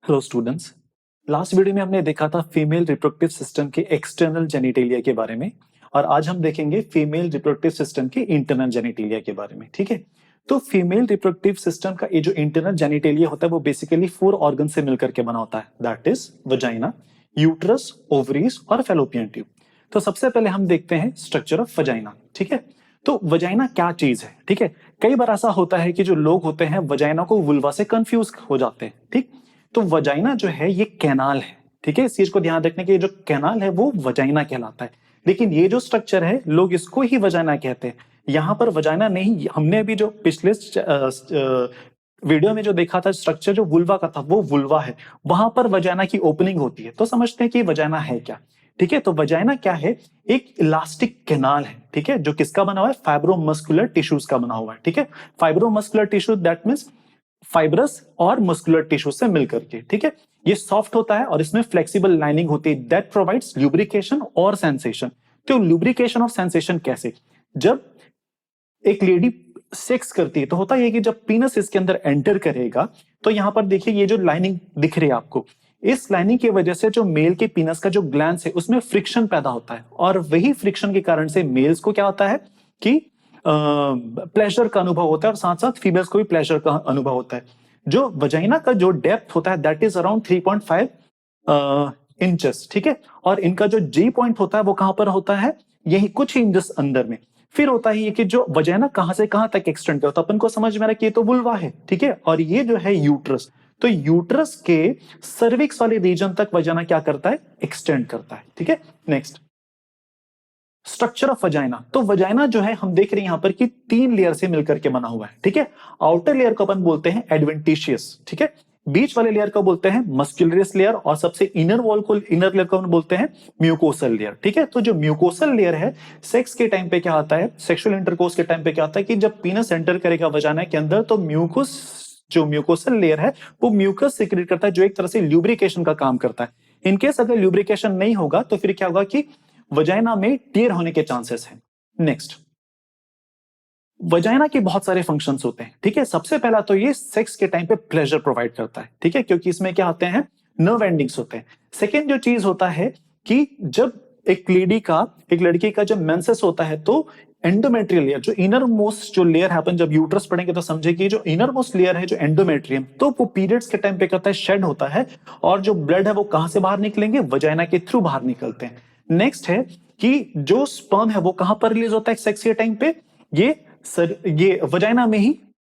Hello students. Last video में हमने देखा था फीमेल रिप्रोडक्टिव सिस्टम के एक्सटर्नल जेनिटेलिया के बारे में, और आज हम देखेंगे फीमेल रिप्रोडक्टिव सिस्टम के इंटरनल जेनिटेलिया के बारे में। ठीक है, तो फीमेल रिप्रोडक्टिव सिस्टम का ये जो इंटरनल जेनिटेलिया होता है वो बेसिकली 4 ऑर्गन से मिलकर के बना होता है, that is vagina, uterus, ovaries और फैलोपियन ट्यूब। तो सबसे पहले हम देखते हैं स्ट्रक्चर ऑफ वजाइना। ठीक है, तो वजाइना क्या चीज है? ठीक है, कई बार ऐसा होता है कि जो लोग होते हैं वजाइना को वुल्वा से कंफ्यूज हो जाते हैं। ठीक, तो वजाइना जो है ये कैनाल है। ठीक है, इस चीज को ध्यान रखने के जो कैनाल है वो वजाइना कहलाता है, लेकिन ये जो स्ट्रक्चर है लोग इसको ही वजाइना कहते हैं। यहां पर वजाइना नहीं, हमने अभी जो पिछले वीडियो में जो देखा था स्ट्रक्चर जो वुल्वा का था वो वुल्वा है, वहां पर वजाइना की ओपनिंग होती है। तो समझते हैं कि वजाइना है क्या। ठीक है, तो वजाइना क्या है? एक इलास्टिक कैनाल है। ठीक है, जो किसका बना हुआ है? फाइब्रोमस्कुलर टिश्यूज का बना हुआ है। ठीक है, fibromuscular tissue that means fibrous और मस्कुलर टिश्यू से मिलकर के। ठीक है, ये सॉफ्ट होता है और इसमें फ्लेक्सिबल लाइनिंग होती है दैट प्रोवाइड्स ल्यूब्रिकेशन और सेंसेशन। तो ल्यूब्रिकेशन और सेंसेशन कैसे? जब एक लेडी सेक्स करती है तो होता है कि जब पीनस इसके अंदर एंटर करेगा तो यहां पर देखिए ये जो लाइनिंग दिख रही है आपको, इस लाइनिंग की वजह से जो मेल के पीनस का जो ग्लैंड है उसमें फ्रिक्शन पैदा होता है, और वही फ्रिक्शन के कारण से मेल्स को क्या होता है कि प्लेजर का अनुभव होता है, और साथ साथ फीमेल्स को भी प्लेजर का अनुभव होता है। जो वजाइना का जो डेप्थ होता है दैट इज अराउंड 3.5 इंचेस। ठीक है, और इनका जो जी पॉइंट होता है वो कहां पर होता है? यही कुछ ही इंचेस अंदर में। फिर होता है ये कि जो वजाइना कहां से कहां तक एक्सटेंड करता है, अपन को समझ में आ रहा है कि ये तो वुल्वा है। ठीक है, और ये जो है यूट्रस, तो यूट्रस के सर्विक्स वाले रीजन तक वजाइना क्या करता है? एक्सटेंड करता है। ठीक है, नेक्स्ट स्ट्रक्चर ऑफ वजाइना। तो वजाइना जो है हम देख रहे हैं यहां पर कि 3 लेयर से मिलकर के बना हुआ है। ठीक है, आउटर लेयर को अपन बोलते हैं एडवेंटिशियस। ठीक है, बीच वाले लेयर को बोलते हैं मस्कुलरस लेयर, और सबसे इनर वॉल को, इनर लेयर को अपन बोलते हैं म्यूकोसल लेयर। ठीक है, तो जो म्यूकोसल लेयर है सेक्स के टाइम पे क्या होता है, सेक्सुअल इंटरकोर्स के टाइम पे क्या होता है कि जब पीनस एंटर करेगा वजाइना के अंदर तो म्यूकोस, जो म्यूकोसल लेयर है वो म्यूकस सिक्रेट करता है जो एक तरह से ल्यूब्रिकेशन का काम करता है। इनकेस अगर ल्यूब्रिकेशन नहीं होगा तो फिर क्या होगा कि वजाइना में टीयर होने के चांसेस हैं। नेक्स्ट, वजाइना के बहुत सारे फंक्शंस होते हैं। ठीक है, सबसे पहला तो ये सेक्स के टाइम पे प्लेजर प्रोवाइड करता है। ठीक है, क्योंकि इसमें क्या होते हैं? नर्व एंडिंग्स होते हैं। सेकेंड जो चीज होता है कि जब एक लड़की का जब मेंसेस होता है तो एंडोमेट्रियल लेयर, जो इनर मोस्ट जो लेयर है, अपन जब यूट्रस पढ़ेंगे तो समझे कि जो इनर मोस्ट लेयर है जो एंडोमेट्रियम, तो वो पीरियड्स के टाइम पे करता है शेड होता है, और जो ब्लड है वो कहां से बाहर निकलेंगे? वजाइना के थ्रू बाहर निकलते हैं। नेक्स्ट है कि जो स्पर्म है वो कहां पर रिलीज होता है सेक्स के टाइम पे? ये वजाइना में ही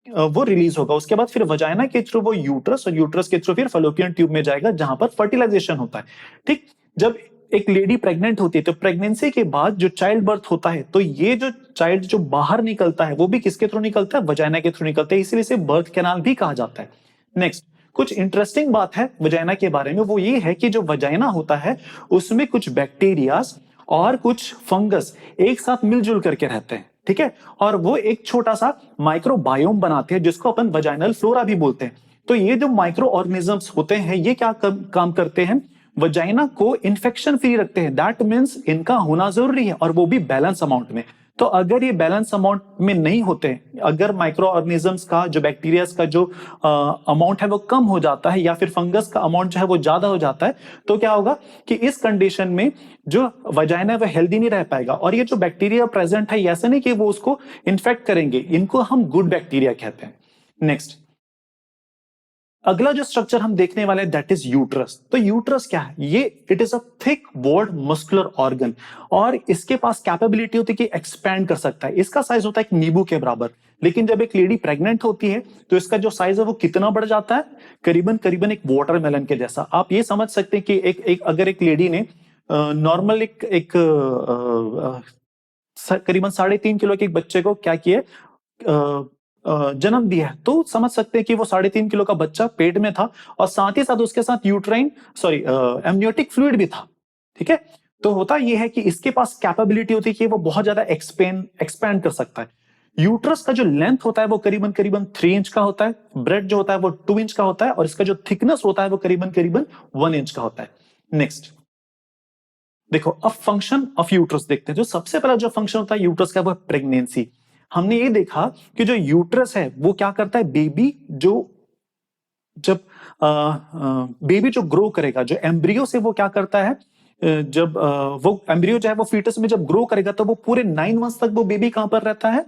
वो रिलीज होगा। उसके बाद फिर वजाइना के थ्रू वो यूट्रस, और यूट्रस के थ्रू फिर फैलोपियन ट्यूब में जाएगा जहां पर फर्टिलाइजेशन होता है। ठीक, जब एक लेडी प्रेग्नेंट होती है तो प्रेगनेंसी के बाद जो चाइल्ड बर्थ होता है तो ये जो चाइल्ड जो बाहर निकलता है वो भी किसके थ्रू निकलता है? वजाइना के थ्रू निकलता है, इसीलिए इसे बर्थ कैनाल भी कहा जाता है। नेक्स्ट, कुछ इंटरेस्टिंग बात है वजाइना के बारे में, वो ये है कि जो वजाइना होता है उसमें कुछ बैक्टीरियाज और कुछ फंगस एक साथ मिलजुल करके रहते हैं। ठीक है, और वो एक छोटा सा माइक्रोबायोम बनाते हैं जिसको अपन वजाइनल फ्लोरा भी बोलते हैं। तो ये जो माइक्रो ऑर्गेनिजम्स होते हैं ये क्या काम करते हैं? वजाइना को इन्फेक्शन फ्री रखते हैं। दैट मीन्स इनका होना जरूरी है, और वो भी बैलेंस अमाउंट में। तो अगर ये बैलेंस अमाउंट में नहीं होते, अगर माइक्रो ऑर्गेनिजम्स का जो बैक्टीरिया का जो अमाउंट है वो कम हो जाता है, या फिर फंगस का अमाउंट जो है वो ज्यादा हो जाता है, तो क्या होगा कि इस कंडीशन में जो वजाइना है वो हेल्दी नहीं रह पाएगा। और ये जो बैक्टीरिया प्रेजेंट है ऐसा नहीं कि वो उसको इन्फेक्ट करेंगे, इनको हम गुड बैक्टीरिया कहते हैं। नेक्स्ट, अगला जो स्ट्रक्चर हम देखने वाले हैं दैट इज यूट्रस। तो यूट्रस क्या है? ये it is a thick walled muscular organ, और इसके पास कैपेबिलिटी होती है कि एक्सपैंड कर सकता है। इसका साइज होता है एक नींबू के बराबर, लेकिन जब एक लेडी प्रेग्नेंट होती है तो इसका जो साइज है वो कितना बढ़ जाता है? करीबन करीबन एक वाटरमेलन के जैसा। आप ये समझ सकते हैं कि अगर एक लेडी ने नॉर्मल एक करीबन 3.5 किलो के एक बच्चे को क्या किया, जन्म दिया है, तो समझ सकते हैं कि वो 3.5 किलो का बच्चा पेट में था, और साथ ही साथ उसके साथ एमनियोटिक फ्लूइड भी था। ठीक है, तो होता यह है कि इसके पास कैपेबिलिटी होती है कि वो बहुत ज्यादा एक्सपैंड कर सकता है। यूट्रस का जो लेंथ होता है वो करीबन करीबन 3 इंच का होता है, ब्रेड जो होता है वो 2 इंच का होता है, और इसका जो थिकनेस होता है वो करीबन करीबन 1 इंच का होता है। नेक्स्ट देखो, अब फंक्शन ऑफ यूट्रस देखते हैं। जो सबसे पहला जो फंक्शन होता है यूट्रस का वो है प्रेगनेंसी। हमने ये देखा कि जो यूट्रस है वो क्या करता है? बेबी जो जब बेबी जो ग्रो करेगा, जो एम्ब्रियो से वो क्या करता है, जब वो एम्ब्रियो जो है वो फीटस में जब ग्रो करेगा तो वो पूरे 9 मंथ्स तक वो बेबी कहां पर रहता है,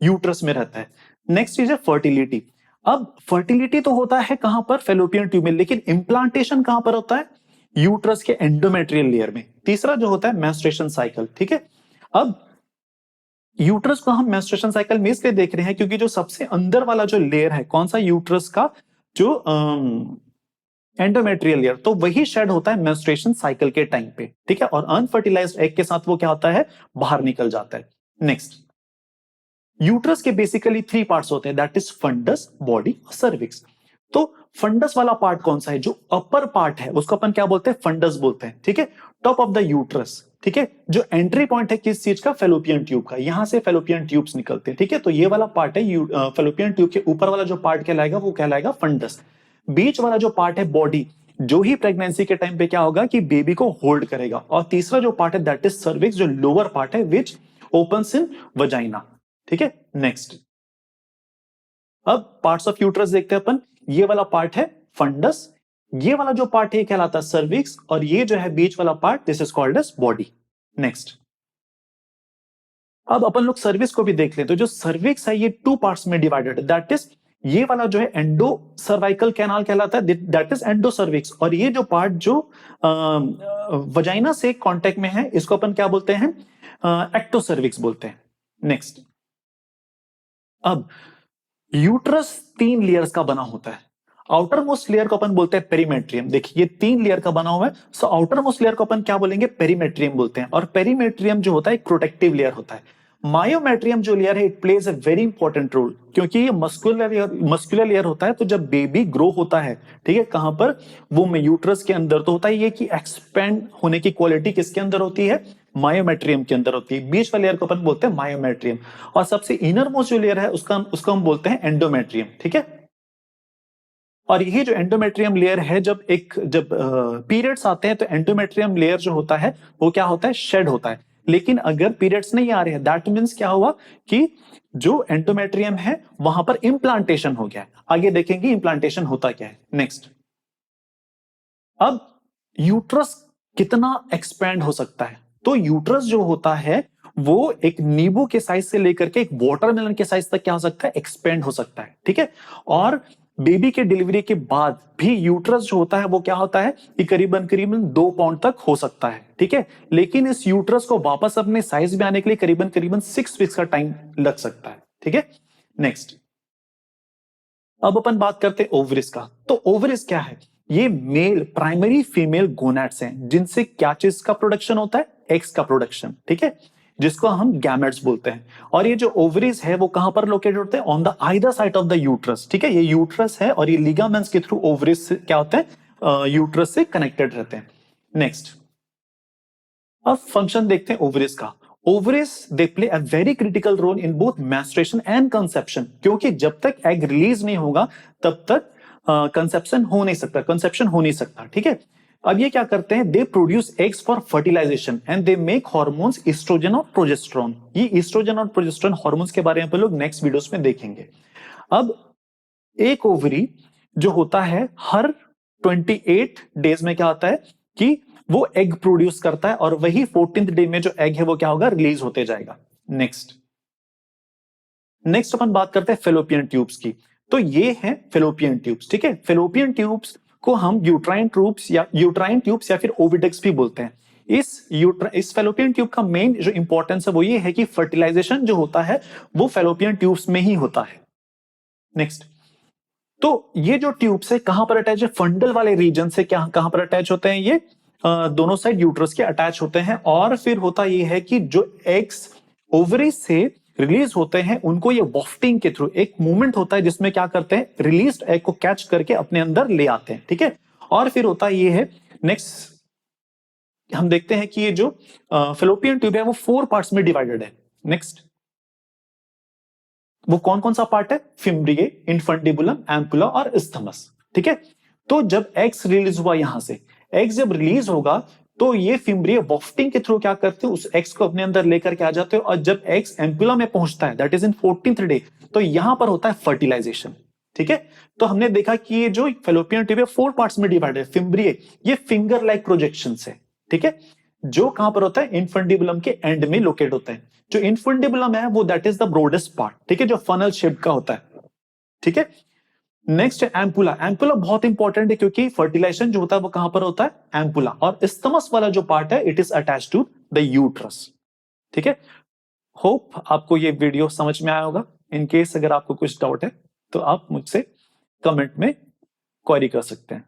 यूट्रस में रहता है। नेक्स्ट चीज है फर्टिलिटी। अब फर्टिलिटी तो होता है कहां पर, फेलोपियन ट्यूब में, लेकिन इम्प्लांटेशन कहां पर होता है, यूट्रस के एंडोमेट्रियल लेयर में। तीसरा जो होता है मेंस्ट्रुएशन साइकिल, ठीक है। अब यूट्रस को हम मेंस्ट्रुएशन साइकिल में इसलिए देख रहे हैं क्योंकि जो सबसे अंदर वाला जो लेयर है कौन सा, यूट्रस का जो एंडोमेट्रियल लेयर, तो वही शेड होता है मेंस्ट्रुएशन साइकिल के टाइम पे, ठीक है। और अनफर्टिलाइज्ड एग के साथ वो क्या होता है, बाहर निकल जाता है। नेक्स्ट, यूट्रस के बेसिकली 3 पार्ट्स होते हैं, that is fundus, body, cervix. तो फंडस वाला पार्ट कौन सा है, जो अपर पार्ट है उसको अपन क्या बोलते हैं, फंडस बोलते हैं, ठीक है। टॉप ऑफ द यूट्रस, ठीक है। जो एंट्री पॉइंट है किस चीज का, फेलोपियन ट्यूब का, यहां से फेलोपियन ट्यूब्स निकलते हैं, ठीक है। तो ये वाला पार्ट है फेलोपियन ट्यूब के ऊपर वाला जो पार्ट कहलाएगा वो कहलाएगा फंडस। बीच वाला जो पार्ट है बॉडी, जो ही प्रेगनेंसी के टाइम पे क्या होगा कि बेबी को होल्ड करेगा। और तीसरा जो पार्ट है दैट इज सर्विक्स, जो लोअर पार्ट है विच ओपन्स इन वजाइना, ठीक है। नेक्स्ट, अब पार्ट्स ऑफ यूट्रस देखते हैं अपन। ये वाला पार्ट है फंडस, ये वाला जो पार्ट है कहलाता है सर्विक्स, और ये जो है बीच वाला part this is called as body. Next, अब अपन लोग सर्विक्स को भी देख लें, तो जो सर्विक्स है ये 2 पार्ट्स में डिवाइडेड है, दैट इज ये वाला जो है एंडो सर्वाइकल कैनाल कहलाता है, दैट इज एंडो सर्विक्स। और ये जो पार्ट जो वजाइना से कांटेक्ट में है इसको अपन क्या बोलते हैं, एक्टो सर्विक्स बोलते हैं। नेक्स्ट, अब यूट्रस 3 लेयर्स का बना होता है। आउटर मोस्ट लेयर को अपन बोलते हैं पेरीमेट्रियम। देखिए ये 3 लेयर का बना हुआ है, सो आउटर मोस्ट लेयर को अपन क्या बोलेंगे, पेरीमेट्रियम बोलते हैं। और पेरीमेट्रियम जो होता है एक प्रोटेक्टिव लेयर होता है। मायोमेट्रियम जो लेयर है it plays a very important role, क्योंकि ये मस्कुलर लेयर होता है। तो जब बेबी ग्रो होता है, ठीक है, कहां पर, वो में यूट्रस के अंदर, तो होता है ये कि एक्सपेंड होने की क्वालिटी किसके अंदर होती है, मायोमेट्रियम के अंदर होती है। बीच वाले लेयर को अपन बोलते हैं मायोमेट्रियम, और सबसे इनर मोस्ट जो लेयर है उसको हम बोलते हैं एंडोमेट्रियम, ठीक है। और ये जो एंडोमेट्रियम लेयर है, जब पीरियड्स आते हैं तो एंडोमेट्रियम लेयर जो होता है वो क्या होता है, शेड होता है। लेकिन अगर पीरियड्स नहीं आ रहे हैं, दैट मीन्स क्या हुआ कि जो एंडोमेट्रियम है वहां पर इम्प्लांटेशन हो गया है। आगे देखेंगे इम्प्लांटेशन होता क्या है। नेक्स्ट, अब यूट्रस कितना एक्सपैंड हो सकता है, तो यूट्रस जो होता है वो एक नींबू के साइज से लेकर के एक वाटरमेलन के साइज तक क्या हो सकता है, एक्सपेंड हो सकता है, ठीक है। और बेबी के डिलीवरी के बाद भी यूट्रस जो होता है वो क्या होता है कि करीबन 2 पाउंड तक हो सकता है, ठीक है। लेकिन इस यूट्रस को वापस अपने साइज में आने के लिए करीबन 6 वीक्स का टाइम लग सकता है, ठीक है। नेक्स्ट, अब अपन बात करते हैं ओवरिस का। तो ओवरिस क्या है, ये मेल प्राइमरी फीमेल गोनैड्स हैं, जिनसे क्या चीज का प्रोडक्शन होता है, एग्स का प्रोडक्शन, ठीक है, जिसको हम गैमेट्स बोलते हैं। और ये जो ओवरीज है वो कहां पर लोकेटेड होते हैं, on the either side of the uterus, ठीक है। ये यूट्रस है और ये लिगामेंट्स के थ्रू ओवरीज क्या होते हैं, यूट्रस से कनेक्टेड रहते हैं। नेक्स्ट, अब फंक्शन देखते हैं ओवरीज का। Ovaries they play a very critical role in both menstruation and conception, क्योंकि जब तक एग रिलीज नहीं होगा तब तक कंसेप्शन हो नहीं सकता, ठीक है। अब ये क्या करते हैं, they produce eggs for fertilisation and they make hormones oestrogen और प्रोजेस्टेरोन। ये ईस्ट्रोजन और प्रोजेस्टेरोन हॉर्मोन्स के बारे में हम लोग नेक्स्ट वीडियोस में देखेंगे। अब एक ओवरी जो होता है हर 28 डेज में क्या होता है कि वो एग प्रोड्यूस करता है, और वही 14th डे में जो एग है वो क्या होगा, रिलीज होते जाएगा। नेक्स्ट अपन बात करते हैं फेलोपियन ट्यूब्स की। तो ये है फेलोपियन ट्यूब्स, ठीक है। फेलोपियन ट्यूब्स को हम यूट्राइन ट्यूब्स या फिर ओविडक्स भी बोलते हैं। इस फेलोपियन ट्यूब का मेन जो इंपॉर्टेंस है वो ये है कि फर्टिलाइजेशन जो होता है वो फेलोपियन ट्यूब्स में ही होता है। नेक्स्ट, तो ये जो ट्यूब्स है कहां पर अटैच है, फंडल वाले रीजन से कहां पर अटैच होते हैं, ये दोनों साइड यूट्रस के अटैच होते हैं। और फिर होता ये है कि जो एग्स ओवरी से रिलीज होते हैं उनको ये वॉफ्टिंग के थ्रू एक मूवमेंट होता है जिसमें क्या करते हैं, रिलीज्ड एग को कैच करके अपने अंदर ले आते हैं, ठीक है। और फिर होता ये है, नेक्स्ट हम देखते हैं कि ये जो फेलोपियन ट्यूब है वो 4 पार्ट्स में डिवाइडेड है। नेक्स्ट, वो कौन कौन सा पार्ट है, फिम्ब्रिए, इन्फंडिबुलम, एम्पुला और इस्थमस, ठीक है। तो जब एग्स रिलीज हुआ, यहां से एग्स जब रिलीज होगा तो ये फिम्ब्रिए वॉफ्टिंग के थ्रू क्या करते हैं, उस एग्स को अपने अंदर लेकर के आ जाते हैं। और जब एग्स एम्पुला में पहुंचता है that is in 14th day, तो यहां पर होता है फर्टिलाइजेशन, ठीक है। तो हमने देखा कि ये जो फेलोपियन ट्यूब है 4 पार्ट्स में डिवाइड है। फिम्ब्रिए ये फिंगर लाइक प्रोजेक्शन है, ठीक है, जो कहां पर होता है, इनफंडिबुलम के एंड में लोकेट होता है। जो इनफंडिबुलम है वो that is the broadest part, ठीक है, जो फनल शेप का होता है, ठीक है। नेक्स्ट है एम्पुला। एम्पुला बहुत इंपॉर्टेंट है क्योंकि फर्टिलाइजेशन जो होता है वो कहां पर होता है, एम्पुला। और इस्थमस वाला जो पार्ट है it is attached to the uterus, ठीक है। होप आपको ये वीडियो समझ में आया होगा। इन केस अगर आपको कुछ डाउट है तो आप मुझसे कमेंट में क्वेरी कर सकते हैं।